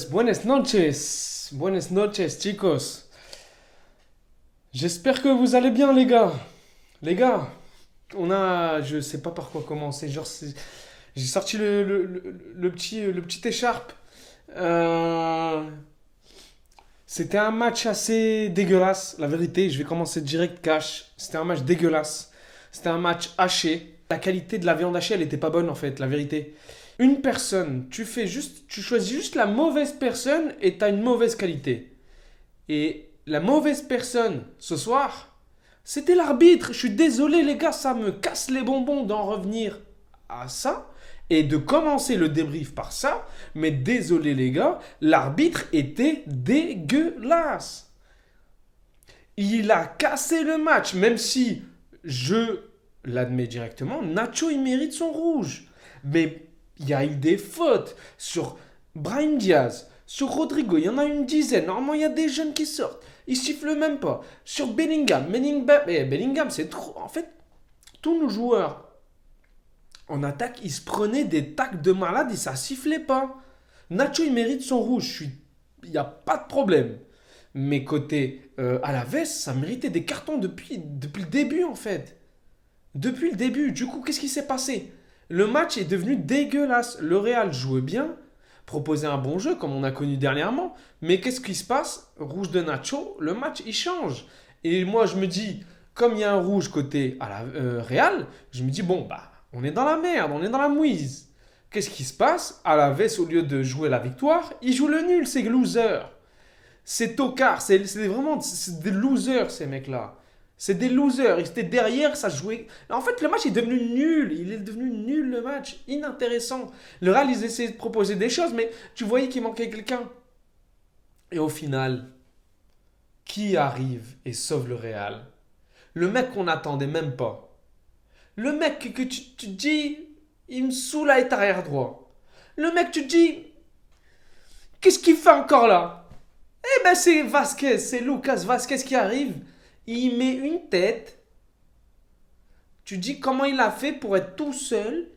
Buenas noches, chicos. J'espère que vous allez bien, les gars. Les gars, je sais pas par quoi commencer. J'ai sorti le petit écharpe. Euh, C'était un match assez dégueulasse, la vérité. Je vais commencer direct cash. C'était un match dégueulasse. C'était un match haché. La qualité de la viande hachée, elle était pas bonne en fait, la vérité. Une personne, tu choisis juste la mauvaise personne et t'as une mauvaise qualité. Et la mauvaise personne ce soir, c'était l'arbitre. Je suis désolé les gars, ça me casse les bonbons d'en revenir à ça et de commencer le débrief par ça. Mais désolé les gars, l'arbitre était dégueulasse. Il a cassé le match, même si je l'admets directement, Nacho il mérite son rouge. Mais il y a eu des fautes sur Brahim Diaz, sur Rodrigo, il y en a une dizaine. Normalement, il y a des jeunes qui sortent. Ils sifflent même pas. Sur Bellingham, c'est trop. En fait, tous nos joueurs en attaque, ils se prenaient des tacles de malade et ça sifflait pas. Nacho, il mérite son rouge. Il n'y a pas de problème. Mais côté Alaves, ça méritait des cartons depuis le début, en fait. Depuis le début. Du coup, qu'est-ce qui s'est passé? Le match est devenu dégueulasse. Le Real jouait bien, proposait un bon jeu, comme on a connu dernièrement. Mais qu'est-ce qui se passe? Rouge de Nacho, le match, il change. Et moi, je me dis, comme il y a un rouge côté à la Real, je me dis, bon, bah, on est dans la merde, on est dans la mouise. Qu'est-ce qui se passe? Alaves, au lieu de jouer la victoire, il joue le nul, c'est loser. C'est tocard, c'est vraiment c'est des losers ces mecs-là. C'est des losers. Ils étaient derrière, ça jouait. En fait, le match est devenu nul. Il est devenu nul le match, inintéressant. Le Real, ils essayaient de proposer des choses, mais tu voyais qu'il manquait quelqu'un. Et au final, qui arrive et sauve le Real? Le mec qu'on n'attendait même pas. Le mec que tu te dis, il me saoule à être arrière droit. Le mec, tu te dis, qu'est-ce qu'il fait encore là? Eh ben c'est Vasquez, c'est Lucas Vasquez qui arrive. Il met une tête. Tu dis comment il a fait pour être tout seul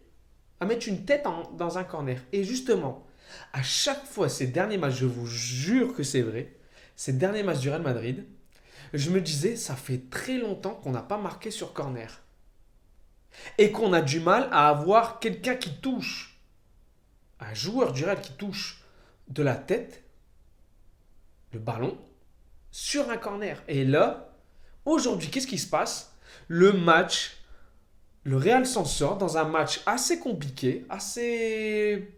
à mettre une tête dans un corner. Et justement, à chaque fois ces derniers matchs, je vous jure que c'est vrai, ces derniers matchs du Real Madrid, je me disais, ça fait très longtemps qu'on n'a pas marqué sur corner. Et qu'on a du mal à avoir quelqu'un qui touche, un joueur du Real qui touche de la tête, le ballon, sur un corner. Et là, aujourd'hui, qu'est-ce qui se passe? Le match, le Real s'en sort dans un match assez compliqué, assez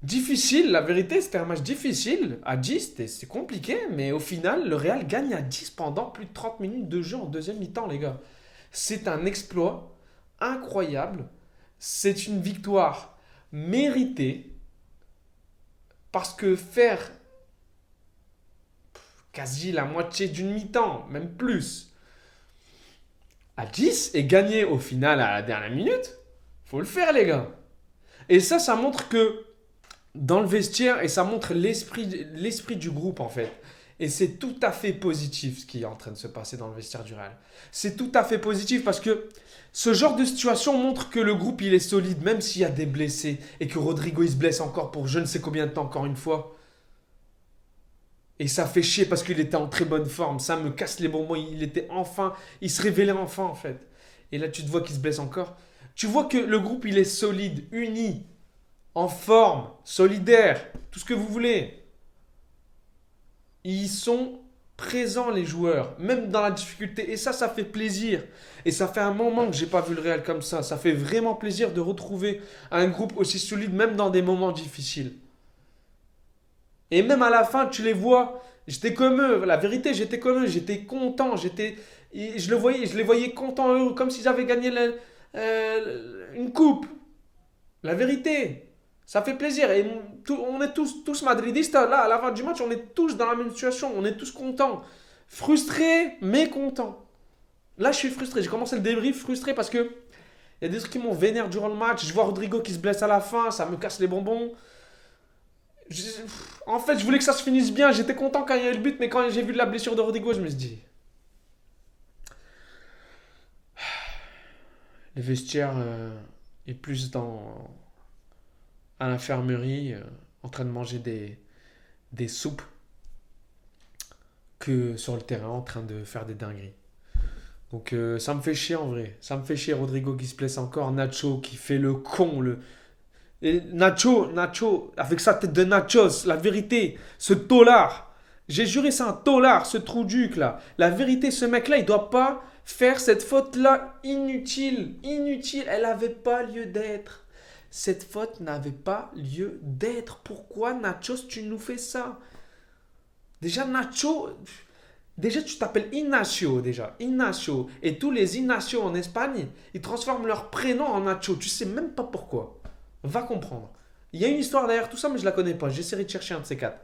difficile. La vérité, c'était un match difficile. À 10, c'est compliqué, mais au final, le Real gagne à 10 pendant plus de 30 minutes de jeu en deuxième mi-temps, les gars. C'est un exploit incroyable. C'est une victoire méritée parce que faire quasi la moitié d'une mi-temps, même plus, à 10 et gagner au final à la dernière minute, faut le faire, les gars. Et ça montre que dans le vestiaire, et ça montre l'esprit du groupe, en fait. Et c'est tout à fait positif ce qui est en train de se passer dans le vestiaire du Real. C'est tout à fait positif parce que ce genre de situation montre que le groupe il est solide, même s'il y a des blessés et que Rodrigo il se blesse encore pour je ne sais combien de temps, encore une fois. Et ça fait chier parce qu'il était en très bonne forme. Ça me casse les bonbons. Il se révélait enfin en fait. Et là, tu te vois qu'il se blesse encore. Tu vois que le groupe, il est solide, uni, en forme, solidaire, tout ce que vous voulez. Ils sont présents, les joueurs, même dans la difficulté. Et ça fait plaisir. Et ça fait un moment que j'ai pas vu le Real comme ça. Ça fait vraiment plaisir de retrouver un groupe aussi solide, même dans des moments difficiles. Et même à la fin, tu les vois. J'étais comme eux. La vérité, j'étais comme eux. J'étais content. Je les voyais contents, heureux, comme s'ils avaient gagné une coupe. La vérité, ça fait plaisir. Et on est tous madridistes. Là, à la fin du match, on est tous dans la même situation. On est tous contents. Frustrés, mais contents. Là, je suis frustré. J'ai commencé le débrief frustré parce que il y a des trucs qui m'ont vénère durant le match. Je vois Rodrigo qui se blesse à la fin. Ça me casse les bonbons. Je- En fait, je voulais que ça se finisse bien. J'étais content quand il y a eu le but, mais quand j'ai vu la blessure de Rodrigo, je me suis dit, les vestiaires est plus à l'infirmerie. en train de manger des soupes que sur le terrain en train de faire des dingueries. Donc ça me fait chier en vrai. Ça me fait chier Rodrigo qui se blesse encore. Nacho qui fait le con. Et Nacho, avec sa tête de nachos, la vérité, ce tolard. J'ai juré, c'est un tolard, ce trou duc là. La vérité, ce mec-là, il doit pas faire cette faute-là inutile. Inutile, elle n'avait pas lieu d'être. Cette faute n'avait pas lieu d'être. Pourquoi, Nachos, tu nous fais ça? Déjà, Nacho, déjà tu t'appelles Ignacio, déjà. Ignacio. Et tous les Ignacio en Espagne, ils transforment leur prénom en Nacho. Tu sais même pas pourquoi. Va comprendre. Il y a une histoire derrière tout ça, mais je la connais pas. J'essaierai de chercher un de ces quatre.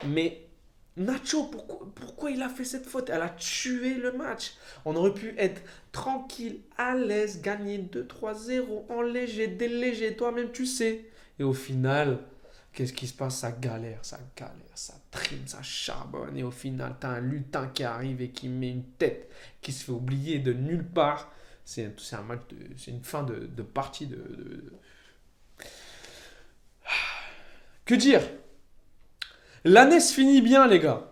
Mais Nacho, pourquoi il a fait cette faute? Elle a tué le match. On aurait pu être tranquille, à l'aise, gagner 2-3-0, en léger, déléger, toi-même tu sais. Et au final, qu'est-ce qui se passe? Ça galère, ça trime, ça charbonne. Et au final, t'as un lutin qui arrive et qui met une tête qui se fait oublier de nulle part. C'est un match, c'est une fin de partie Que dire? L'année se finit bien, les gars.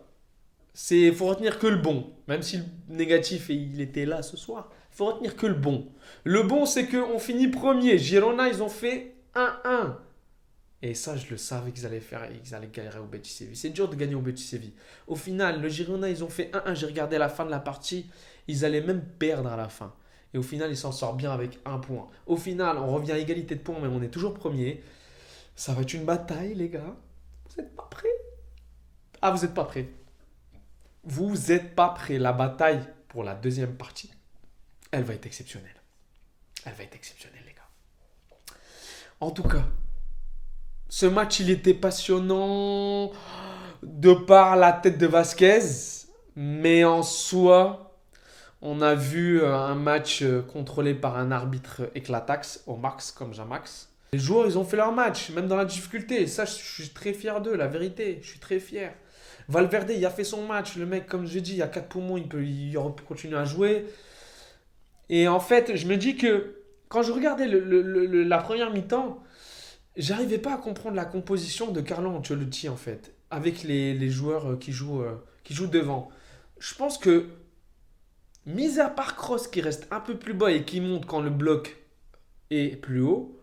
Faut retenir que le bon. Même si le négatif, il était là ce soir. Faut retenir que le bon. Le bon, c'est qu'on finit premier. Girona, ils ont fait 1-1. Et ça, je le savais qu'ils allaient faire, qu'ils allaient galérer au Betis Séville. C'est dur de gagner au Betis Séville. Au final, le Girona, ils ont fait 1-1. J'ai regardé la fin de la partie. Ils allaient même perdre à la fin. Et au final, ils s'en sortent bien avec un point. Au final, on revient à égalité de points, mais on est toujours premier. Ça va être une bataille, les gars. Vous n'êtes pas prêts? Ah, vous n'êtes pas prêts. Vous n'êtes pas prêts. La bataille pour la deuxième partie, elle va être exceptionnelle. Elle va être exceptionnelle, les gars. En tout cas, ce match, il était passionnant de par la tête de Vasquez. Mais en soi, on a vu un match contrôlé par un arbitre éclataxe, au max comme Jamax. Les joueurs, ils ont fait leur match, même dans la difficulté. Ça, je suis très fier d'eux, la vérité. Je suis très fier. Valverde, il a fait son match. Le mec, comme je dis, il a 4 poumons, il aurait pu continuer à jouer. Et en fait, je me dis que quand je regardais la première mi-temps, j'arrivais pas à comprendre la composition de Carlo Ancelotti, en fait, avec les joueurs qui jouent devant. Je pense que, mis à part Kroos qui reste un peu plus bas et qui monte quand le bloc est plus haut,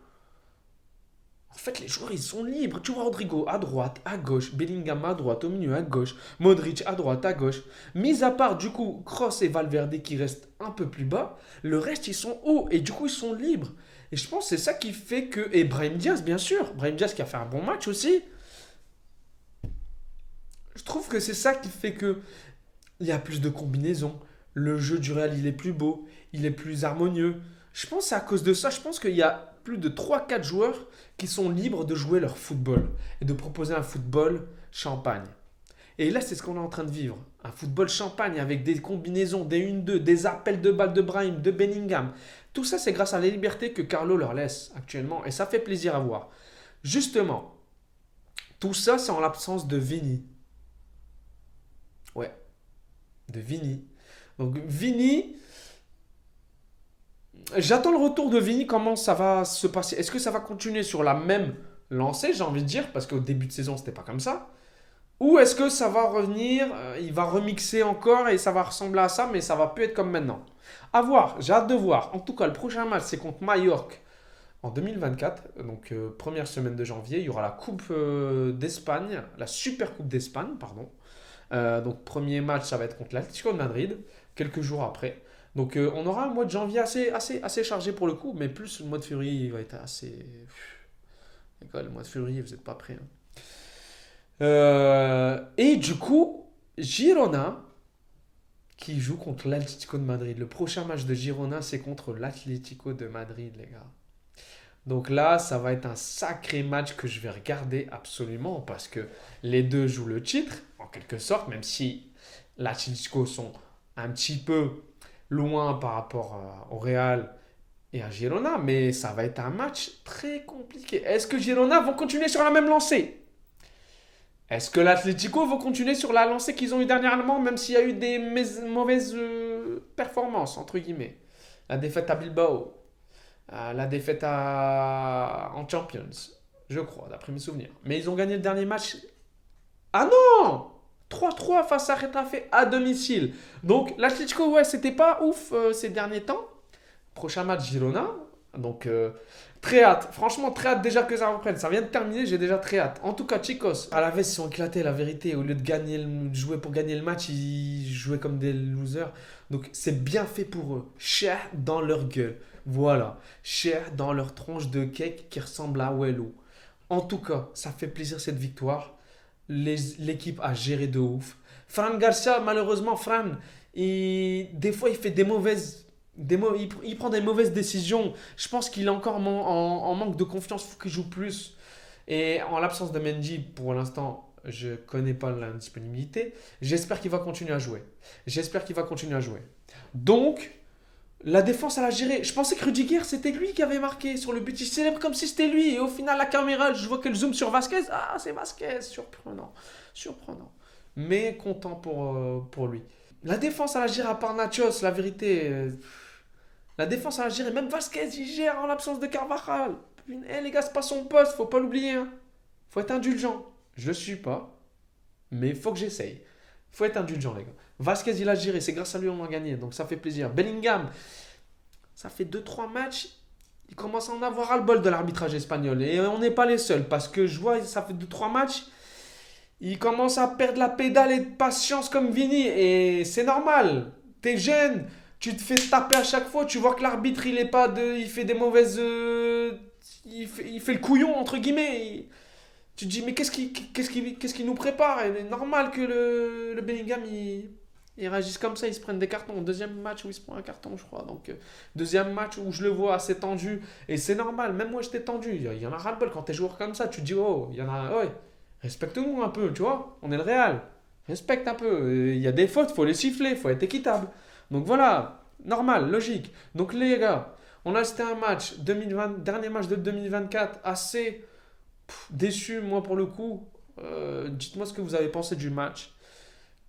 en fait, les joueurs, ils sont libres. Tu vois Rodrigo à droite, à gauche, Bellingham à droite, au milieu à gauche, Modric à droite, à gauche. Mis à part, du coup, Kroos et Valverde qui restent un peu plus bas, le reste, ils sont hauts et du coup, ils sont libres. Et je pense que c'est ça qui fait que... Et Brahim Diaz, bien sûr. Brahim Diaz qui a fait un bon match aussi. Je trouve que c'est ça qui fait que il y a plus de combinaisons. Le jeu du Real, il est plus beau, il est plus harmonieux. Je pense que c'est à cause de ça. Je pense qu'il y a plus de 3-4 joueurs qui sont libres de jouer leur football et de proposer un football champagne. Et là, c'est ce qu'on est en train de vivre. Un football champagne avec des combinaisons, des 1-2, des appels de balles de Brahim, de Bellingham. Tout ça, c'est grâce à la liberté que Carlo leur laisse actuellement. Et ça fait plaisir à voir. Justement, tout ça, c'est en l'absence de Vini. Ouais, de Vini. Donc Vini, j'attends le retour de Vini, comment ça va se passer. Est-ce que ça va continuer sur la même lancée, j'ai envie de dire, parce qu'au début de saison, c'était pas comme ça. Ou est-ce que ça va revenir, il va remixer encore et ça va ressembler à ça, mais ça va plus être comme maintenant. À voir, j'ai hâte de voir. En tout cas, le prochain match, c'est contre Mallorca en 2024, donc première semaine de janvier. Il y aura la Coupe d'Espagne, la Super Coupe d'Espagne, pardon. Donc premier match, ça va être contre l'Atlético de Madrid, quelques jours après. Donc on aura un mois de janvier assez chargé pour le coup, mais plus le mois de février, il va être assez... Le mois de février, vous n'êtes pas prêts. Hein. Et du coup, Girona qui joue contre l'Atlético de Madrid. Le prochain match de Girona, c'est contre l'Atlético de Madrid, les gars. Donc là, ça va être un sacré match que je vais regarder absolument parce que les deux jouent le titre, en quelque sorte, même si l'Atlético sont un petit peu loin par rapport au Real et à Girona, mais ça va être un match très compliqué. Est-ce que Girona vont continuer sur la même lancée? Est-ce que l'Atlético vont continuer sur la lancée qu'ils ont eu dernièrement, même s'il y a eu des mauvaises performances, entre guillemets? La défaite à Bilbao, la défaite en Champions. Je crois, d'après mes souvenirs. Mais ils ont gagné le dernier match. Ah non! 3-3 face à Retafe à domicile. Donc l'Atlético, ouais, c'était pas ouf ces derniers temps. Prochain match Girona. Donc très hâte. Franchement, très hâte déjà que ça reprenne. Ça vient de terminer, j'ai déjà très hâte. En tout cas, Chicos, à la veste, ils sont éclatés, la vérité. Au lieu de de jouer pour gagner le match, ils jouaient comme des losers. Donc c'est bien fait pour eux. Cher dans leur gueule. Voilà. Cher dans leur tronche de cake qui ressemble à Wello. En tout cas, ça fait plaisir cette victoire. L'équipe a géré de ouf. Fran Garcia, malheureusement, des fois, il fait des mauvaises. Il prend des mauvaises décisions. Je pense qu'il est encore en manque de confiance. Il faut qu'il joue plus. Et en l'absence de Mendy, pour l'instant, je ne connais pas la disponibilité. J'espère qu'il va continuer à jouer. J'espère qu'il va continuer à jouer. Donc, la défense, elle a géré. Je pensais que Rudiger, c'était lui qui avait marqué sur le but. Il célèbre comme si c'était lui. Et au final, la caméra, je vois qu'elle zoome sur Vasquez. Ah, c'est Vasquez. Surprenant. Surprenant. Mais content pour lui. La défense, elle a géré à part Nachos, la vérité. La défense, elle a géré. Même Vasquez, il gère en l'absence de Carvajal. Eh les gars, c'est pas son poste. Faut pas l'oublier. Hein. Faut être indulgent. Je le suis pas. Mais il faut que j'essaye. Faut être indulgent, les gars. Vasquez, il a géré. C'est grâce à lui qu'on a gagné. Donc ça fait plaisir. Bellingham, ça fait 2 3 matchs. Il commence à en avoir ras-le-bol de l'arbitrage espagnol. Et on n'est pas les seuls. Parce que je vois, ça fait 2 3 matchs. Il commence à perdre la pédale et de patience comme Vini. Et c'est normal. T'es jeune. Tu te fais taper à chaque fois. Tu vois que l'arbitre, il est pas de. Il fait des mauvaises. Il fait le couillon, entre guillemets. Tu te dis, mais qu'est-ce qui nous prépare? Il est normal que le Bellingham, il réagisse comme ça, il se prenne des cartons. Deuxième match où il se prend un carton, je crois. Donc, deuxième match où je le vois assez tendu. Et c'est normal, même moi j'étais tendu. Il y en a ras-le-bol quand t'es joueur comme ça. Tu te dis, oh, il y en a. Ouais, respecte-nous un peu, tu vois. On est le Real. Respecte un peu. Il y a des fautes, faut les siffler, faut être équitable. Donc voilà, normal, logique. Donc les gars, on a c'était un match 2020, dernier match de 2024 assez déçu, moi, pour le coup. Dites-moi ce que vous avez pensé du match.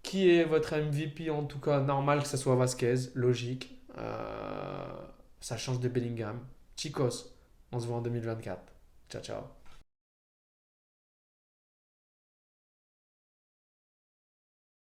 Qui est votre MVP, en tout cas? Normal que ce soit Vasquez, logique. Ça change de Bellingham. Chicos, on se voit en 2024. Ciao, ciao.